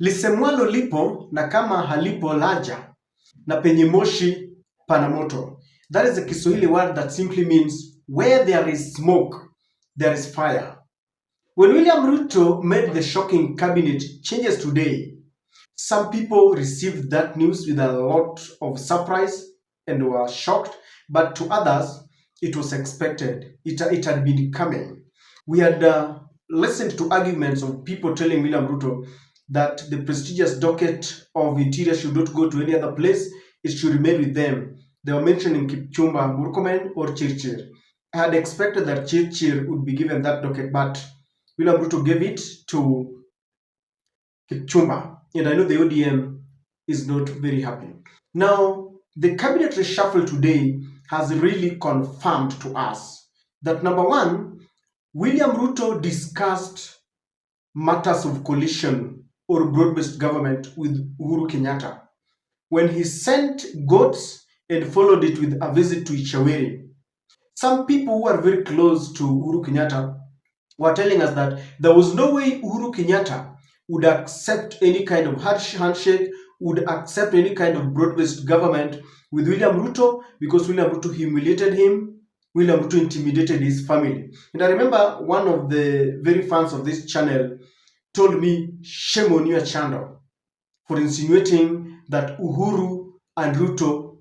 Lisemwalo lipo na kama halipo laja, na penye moshi pana moto. That is a Kiswahili word that simply means where there is smoke, there is fire. When William Ruto made the shocking cabinet changes today, some people received that news with a lot of surprise and were shocked, but to others, it was expected. It had been coming. We had listened to arguments of people telling William Ruto that the prestigious docket of Interior should not go to any other place, it should remain with them. They were mentioning Kipchumba Murkomen or Chirchir. I had expected that Chirchir would be given that docket, but William Ruto gave it to Kipchumba. And I know the ODM is not very happy. Now, the cabinet reshuffle today has really confirmed to us that number one, William Ruto discussed matters of coalition or broad-based government with Uhuru Kenyatta when he sent goats and followed it with a visit to Ichaweri. Some people who are very close to Uhuru Kenyatta were telling us that there was no way Uhuru Kenyatta would accept any kind of handshake, would accept any kind of broad-based government with William Ruto because William Ruto humiliated him, William Ruto intimidated his family. And I remember one of the very fans of this channel told me, shame on your channel for insinuating that Uhuru and Ruto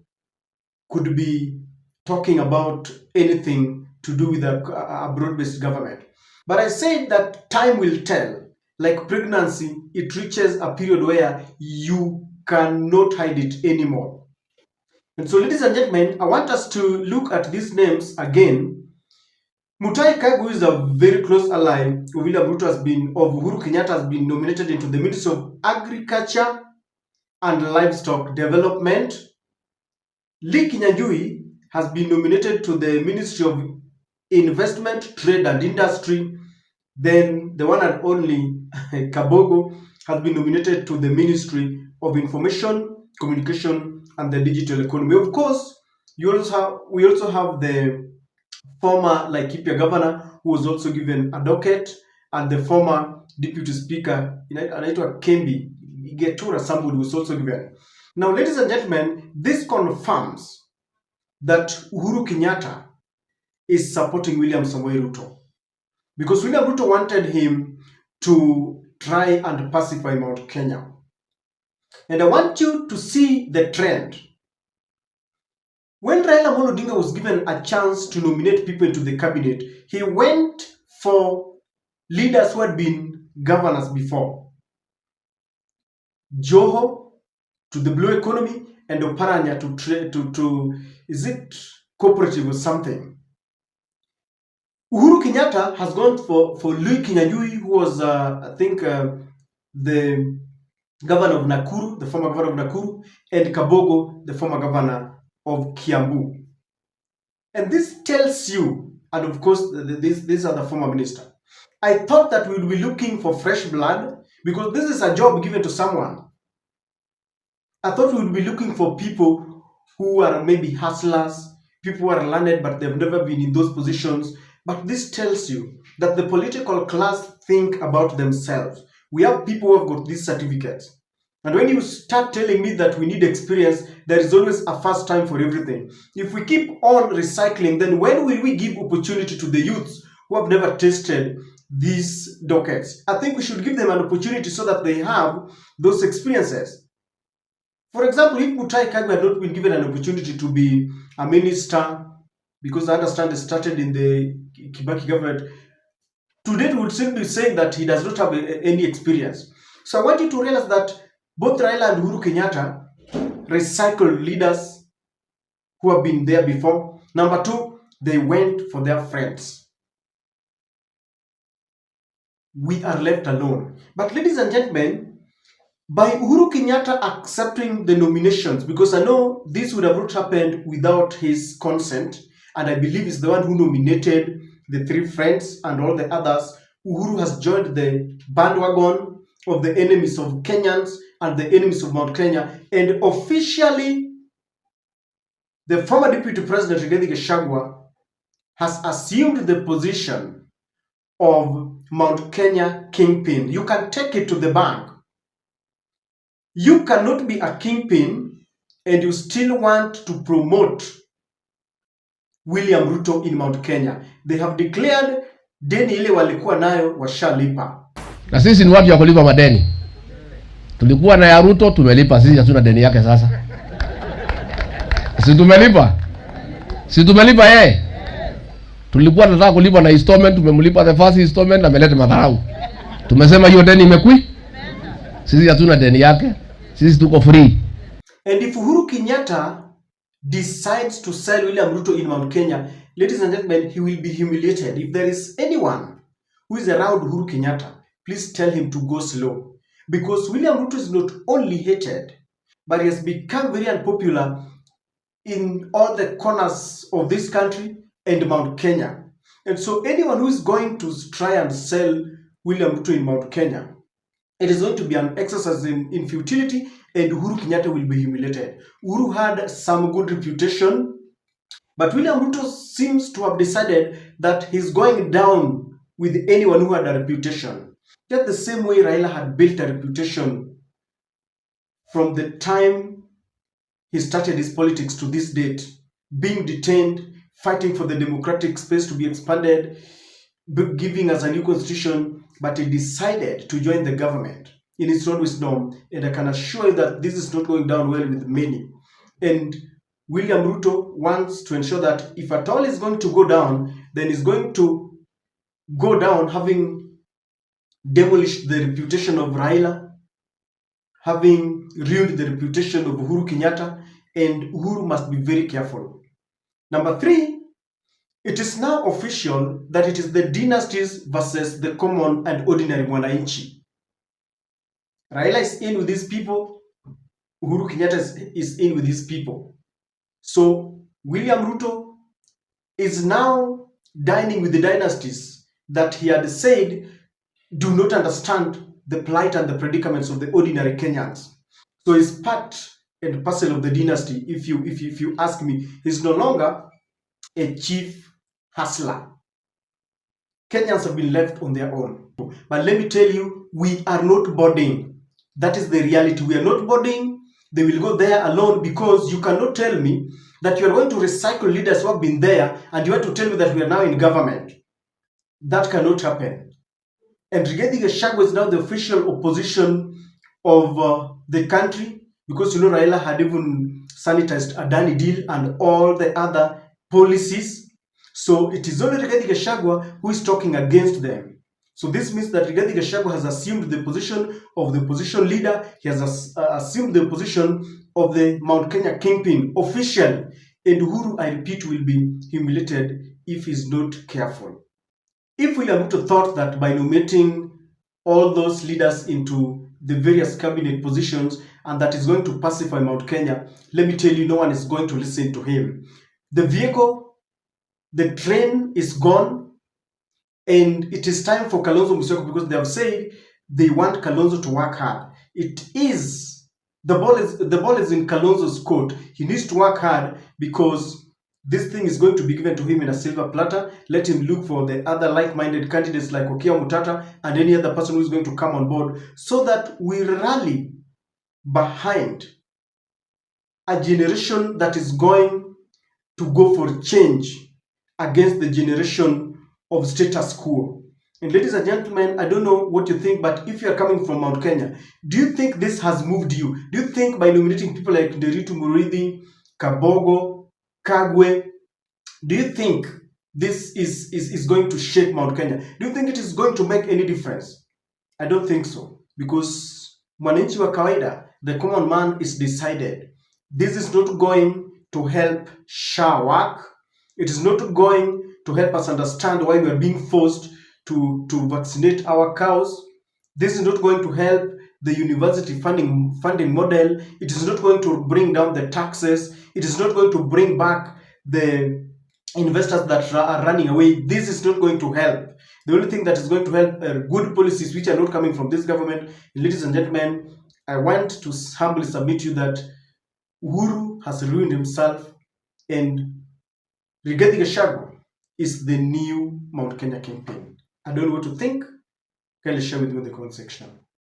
could be talking about anything to do with a broad-based government. But I said that time will tell. Like pregnancy, it reaches a period where you cannot hide it anymore. And so, ladies and gentlemen, I want us to look at these names again. Mutahi Kagwe is a very close ally of William Ruto of Uhuru Kenyatta has been nominated into the Ministry of Agriculture and Livestock Development. Lee Kinyanjui has been nominated to the Ministry of Investment, Trade and Industry. Then the one and only Kabogo has been nominated to the Ministry of Information, Communication and the Digital Economy. Of course, we also have the former Laikipia governor who was also given a docket, and the former deputy speaker, anaitwa Kembi Getura, somebody was also given. Now, ladies and gentlemen, this confirms that Uhuru Kenyatta is supporting William Samoei Ruto because William Ruto wanted him to try and pacify Mount Kenya. And I want you to see the trend. When Raila Amolo Odinga was given a chance to nominate people into the cabinet, he went for leaders who had been governors before. Joho to the blue economy and Oparanya to is it cooperative or something. Uhuru Kenyatta has gone for Louis Kinyanjui, who was, I think, the governor of Nakuru, the former governor of Nakuru, and Kabogo, the former governor of Kiambu. And this tells you, and of course, these are the former minister. I thought that we would be looking for fresh blood because this is a job given to someone. I thought we would be looking for people who are maybe hustlers, people who are learned but they've never been in those positions. But this tells you that the political class think about themselves. We have people who have got these certificates. And when you start telling me that we need experience, there is always a first time for everything. If we keep on recycling, then when will we give opportunity to the youths who have never tasted these dockets? I think we should give them an opportunity so that they have those experiences. For example, if Mutahi Kagwe had not been given an opportunity to be a minister, because I understand it started in the Kibaki government, today we would still be saying that he does not have any experience. So I want you to realize that both Raila and Uhuru Kenyatta recycled leaders who have been there before. Number two, they went for their friends. We are left alone. But ladies and gentlemen, by Uhuru Kenyatta accepting the nominations, because I know this would have not happened without his consent, and I believe he's the one who nominated the three friends and all the others. Uhuru has joined the bandwagon of the enemies of Kenyans and the enemies of Mount Kenya, and officially the former deputy president Rigathi has assumed the position of Mount Kenya kingpin. You can take it to the bank. You cannot be a kingpin and you still want to promote William Ruto in Mount Kenya. They have declared deni ile walikuwa nayo washalipa. Na sisi ni watu ya kulipa madeni. Tulikuwa na ya Ruto tumelipa, sisi hatuna deni yake sasa. Si tumelipa yeye. Tulikuwa tunataka kulipa na installment, tumemlipa the first installment, ameleta madharau. Tumesema hiyo deni imekui. Sisi hatuna deni yake. Sisi tuko free. And if Uhuru Kenyatta decides to sell William Ruto in Mount Kenya, ladies and gentlemen, he will be humiliated. If there is anyone who is around Uhuru Kenyatta, please tell him to go slow. Because William Ruto is not only hated, but he has become very unpopular in all the corners of this country and Mount Kenya. And so anyone who is going to try and sell William Ruto in Mount Kenya, it is going to be an exercise in futility, and Uhuru Kenyatta will be humiliated. Uhuru had some good reputation, but William Ruto seems to have decided that he's going down with anyone who had a reputation. Just the same way Raila had built a reputation from the time he started his politics to this date, being detained, fighting for the democratic space to be expanded, giving us a new constitution, but he decided to join the government in his own wisdom. And I can assure you that this is not going down well with many. And William Ruto wants to ensure that if at all is going to go down, then he's going to go down having demolished the reputation of Raila, having ruined the reputation of Uhuru Kenyatta, and Uhuru must be very careful. Number 3, it is now official that it is the dynasties versus the common and ordinary mwananchi. Raila is in with these people, Uhuru Kenyatta is in with these people. So William Ruto is now dining with the dynasties that he had said do not understand the plight and the predicaments of the ordinary Kenyans. So he's part and parcel of the dynasty. If you ask me, he's no longer a chief hustler. Kenyans have been left on their own. But let me tell you, we are not boarding. That is the reality. We are not boarding. They will go there alone, because you cannot tell me that you are going to recycle leaders who have been there and you want to tell me that we are now in government. That cannot happen. And Rigathi Gachagua is now the official opposition of the country, because you know Raila had even sanitized Adani deal and all the other policies. So it is only Rigathi Gachagua who is talking against them. So this means that Rigathi Gachagua has assumed the position of the opposition leader. He has assumed the position of the Mount Kenya kingpin officially. And Uhuru, I repeat, will be humiliated if he's not careful. If William Ruto thought that by nominating all those leaders into the various cabinet positions and that is going to pacify Mount Kenya, let me tell you, no one is going to listen to him. The vehicle, the train is gone, and it is time for Kalonzo Musyoka, because they have said they want Kalonzo to work hard. The ball is in Kalonzo's court. He needs to work hard, because this thing is going to be given to him in a silver platter. Let him look for the other like-minded candidates like Okia Mutata and any other person who is going to come on board, so that we rally behind a generation that is going to go for change against the generation of status quo. And ladies and gentlemen, I don't know what you think, but if you are coming from Mount Kenya, do you think this has moved you? Do you think by nominating people like Nderitu Murithi, Kabogo, Kagwe, do you think this is going to shake Mount Kenya? Do you think it is going to make any difference? I don't think so, because mwananchi wa kawaida, the common man, is decided. This is not going to help SHA work. It is not going to help us understand why we are being forced to vaccinate our cows. This is not going to help the university funding model. It is not going to bring down the taxes. It is not going to bring back the investors that are running away. This is not going to help. The only thing that is going to help are good policies which are not coming from this government. And ladies and gentlemen, I want to humbly submit to you that Uhuru has ruined himself, and Rigathi Gachagua is the new Mount Kenya campaign. I don't know what to think. Kindly share with me in the comment section.